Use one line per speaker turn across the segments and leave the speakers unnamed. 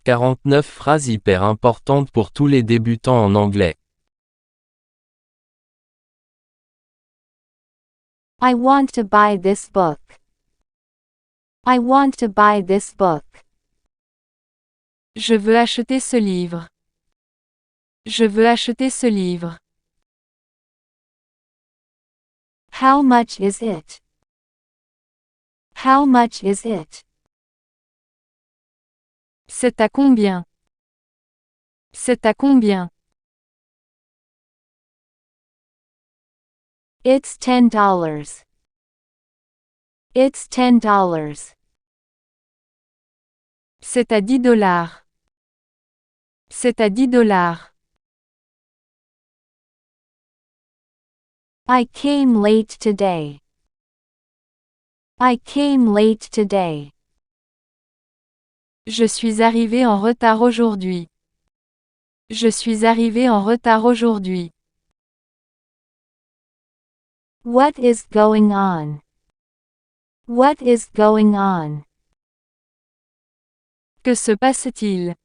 49 phrases hyper importantes pour tous les débutants en anglais.
I want to buy this book. I want to buy this book.
Je veux acheter ce livre. Je veux acheter ce livre.
How much is it? How much is it?
C'est à combien? C'est à combien?
It's $10. It's $10.
C'est à $10. C'est à $10.
I came late today. I came late today.
Je suis arrivé en retard aujourd'hui. Je suis arrivé en retard aujourd'hui.
What is going on? What is going on?
Que se passe-t-il?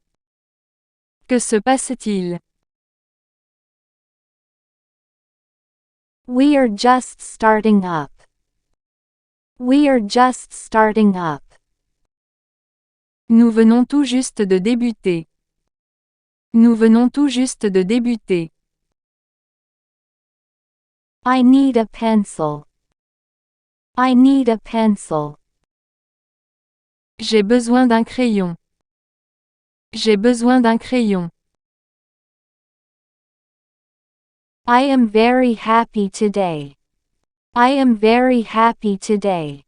Que se passe-t-il?
We are just starting up. We are just starting up.
Nous venons tout juste de débuter. Nous venons tout juste de débuter.
I need a pencil. I need a pencil.
J'ai besoin d'un crayon. J'ai besoin d'un crayon.
I am very happy today. I am very happy today.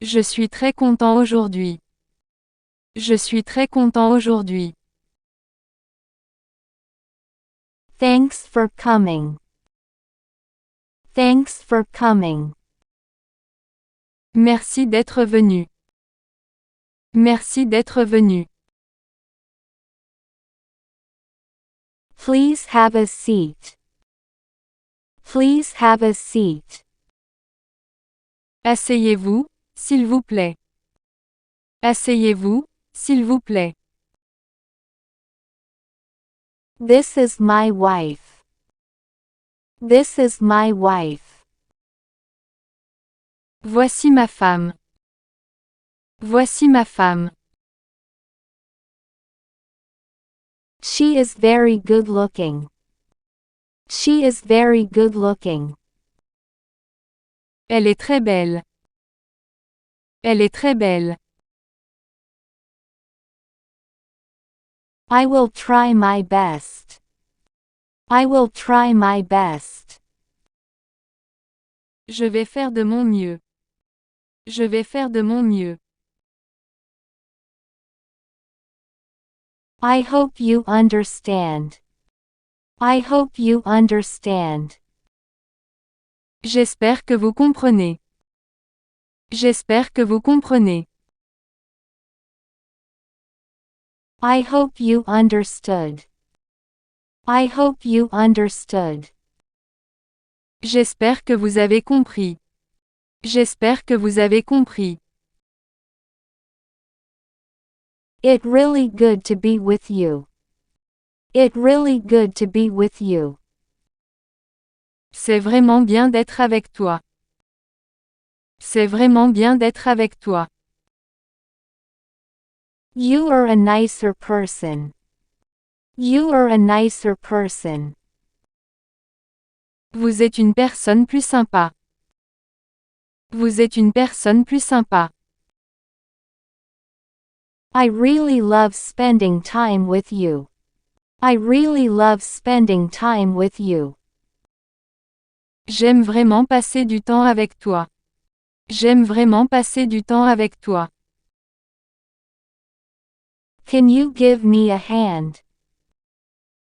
Je suis très content aujourd'hui. Je suis très content aujourd'hui.
Thanks for coming. Thanks for coming.
Merci d'être venu. Merci d'être venu.
Please have a seat. Please have a seat.
Asseyez-vous, s'il vous plaît. Asseyez-vous, s'il vous plaît.
This is my wife. This is my wife.
Voici ma femme. Voici ma femme.
She is very good looking. She is very good looking.
Elle est très belle. Elle est très belle.
I will try my best. I will try my best.
Je vais faire de mon mieux. Je vais faire de mon mieux.
I hope you understand. I hope you understand.
J'espère que vous comprenez. J'espère que vous comprenez.
I hope you understood. I hope you understood.
J'espère que vous avez compris. J'espère que vous avez compris.
It really good to be with you. It really good to be with you.
C'est vraiment bien d'être avec toi. C'est vraiment bien d'être avec toi.
You are a nicer person. You are a nicer person.
Vous êtes une personne plus sympa. Vous êtes une personne plus sympa.
I really love spending time with you. I really love spending time with you.
J'aime vraiment passer du temps avec toi. J'aime vraiment passer du temps avec toi.
Can you give me a hand?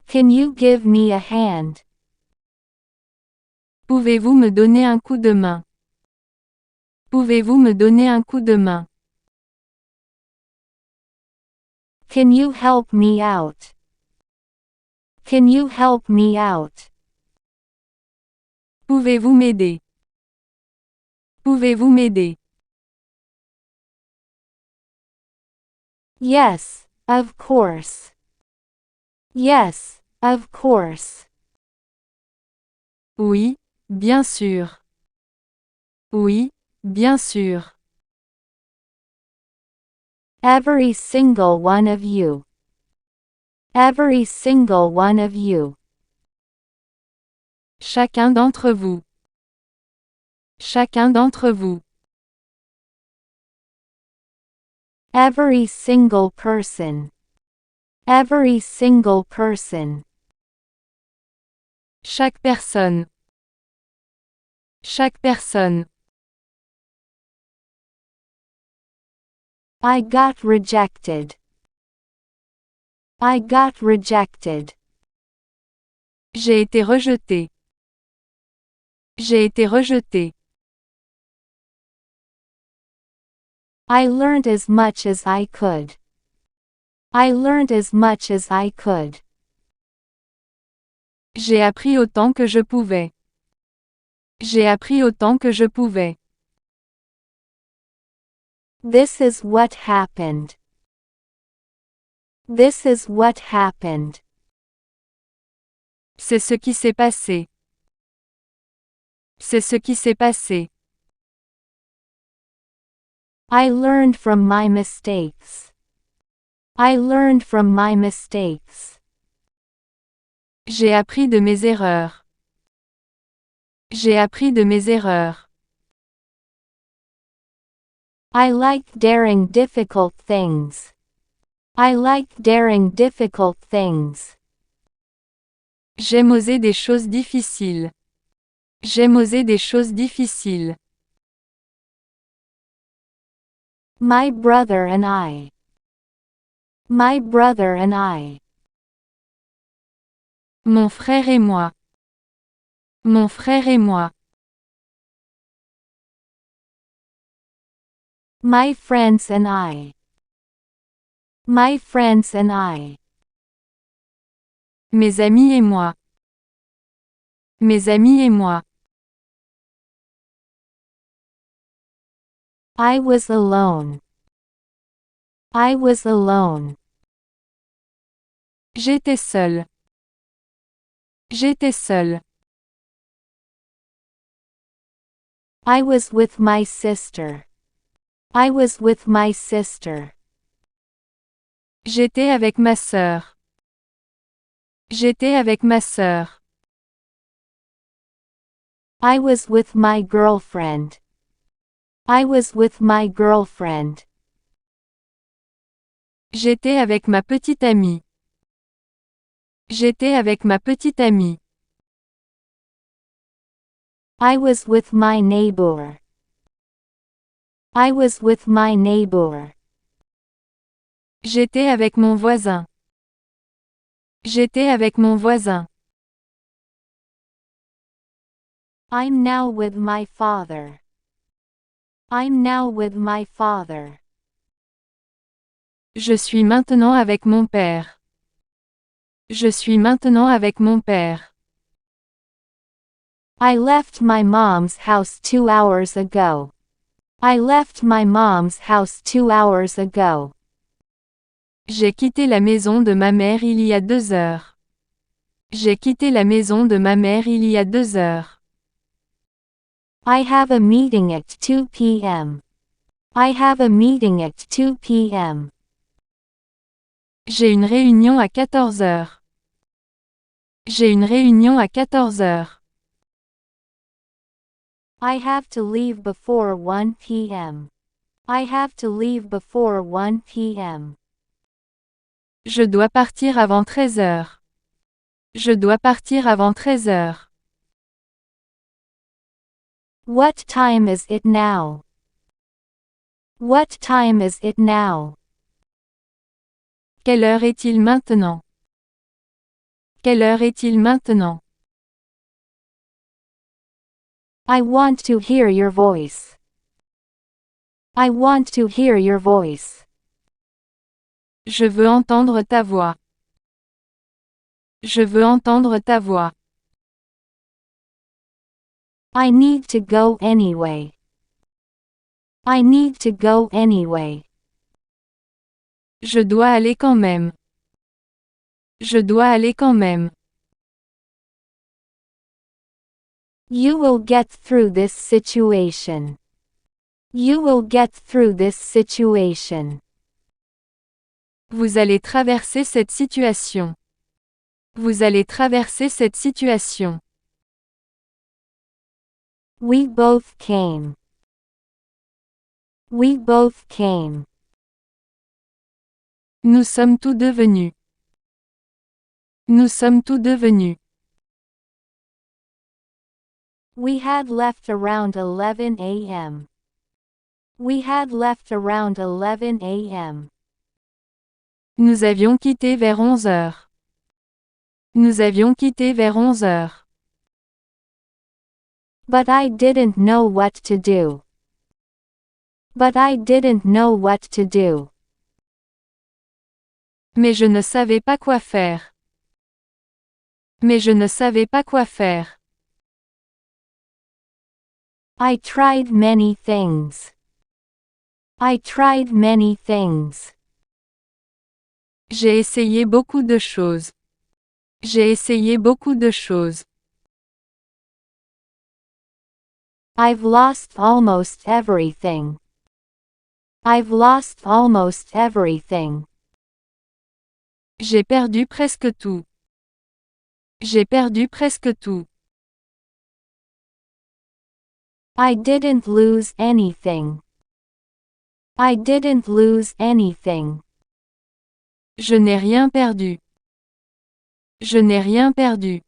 Can you give me a hand?
Pouvez-vous me donner un coup de main? Pouvez-vous me donner un coup de main?
Can you help me out? Can you help me out?
Pouvez-vous m'aider? Pouvez-vous m'aider?
Yes, of course. Yes, of course.
Oui, bien sûr. Oui, bien sûr.
Every single one of you. Every single one of you.
Chacun d'entre vous. Chacun d'entre vous.
Every single person. Every single person.
Chaque personne. Chaque personne.
I got rejected. I got rejected.
J'ai été rejeté. J'ai été rejeté.
I learned as much as I could. I learned as much as I could.
J'ai appris autant que je pouvais. J'ai appris autant que je pouvais.
This is what happened. This is what happened.
C'est ce qui s'est passé. C'est ce qui s'est passé.
I learned from my mistakes. I learned from my mistakes.
J'ai appris de mes erreurs. J'ai appris de mes erreurs.
I like daring difficult things. I like daring difficult things.
J'aime oser des choses difficiles. J'aime oser des choses difficiles.
My brother and I. My brother and I.
Mon frère et moi. Mon frère et moi.
My friends and I. My friends and I.
Mes amis et moi. Mes amis et moi.
I was alone. I was alone.
J'étais seul. J'étais seul.
I was with my sister. I was with my sister.
J'étais avec ma sœur. J'étais avec ma sœur.
I was with my girlfriend. I was with my girlfriend.
J'étais avec ma petite amie. J'étais avec ma petite amie.
I was with my neighbor. I was with my neighbor.
J'étais avec mon voisin. J'étais avec mon voisin.
I'm now with my father. I'm now with my father.
Je suis maintenant avec mon père. Je suis maintenant avec mon père.
I left my mom's house 2 hours ago. I left my mom's house 2 hours ago.
J'ai quitté la maison de ma mère il y a 2 heures. J'ai quitté la maison de ma mère il y a 2 heures.
I have a meeting at 2 p.m. I have a meeting at 2 p.m.
J'ai une réunion à 14 heures. J'ai une réunion à 14 heures.
I have to leave before 1 p.m. I have to leave before 1 p.m.
Je dois partir avant 13 heures. Je dois partir avant 13 heures.
What time is it now? What time is it now?
Quelle heure est-il maintenant? Quelle heure est-il maintenant?
I want to hear your voice. I want to hear your voice.
Je veux entendre ta voix. Je veux entendre ta voix.
I need to go anyway. I need to go anyway.
Je dois aller quand même. Je dois aller quand même.
You will get through this situation. You will get through this situation.
Vous allez traverser cette situation. Vous allez traverser cette situation.
We both came. We both came.
Nous sommes tous devenus. Nous sommes tous devenus.
We had left around 11 a.m. We had left around 11 a.m.
Nous avions quitté vers 11 heures. Nous avions quitté vers 11 heures.
But I didn't know what to do. But I didn't know what to do.
Mais je ne savais pas quoi faire. Mais je ne savais pas quoi faire.
I tried many things. I tried many things.
J'ai essayé beaucoup de choses. J'ai essayé beaucoup de choses.
I've lost almost everything. I've lost almost everything.
J'ai perdu presque tout. J'ai perdu presque tout.
I didn't lose anything. I didn't lose anything.
Je n'ai rien perdu. Je n'ai rien perdu.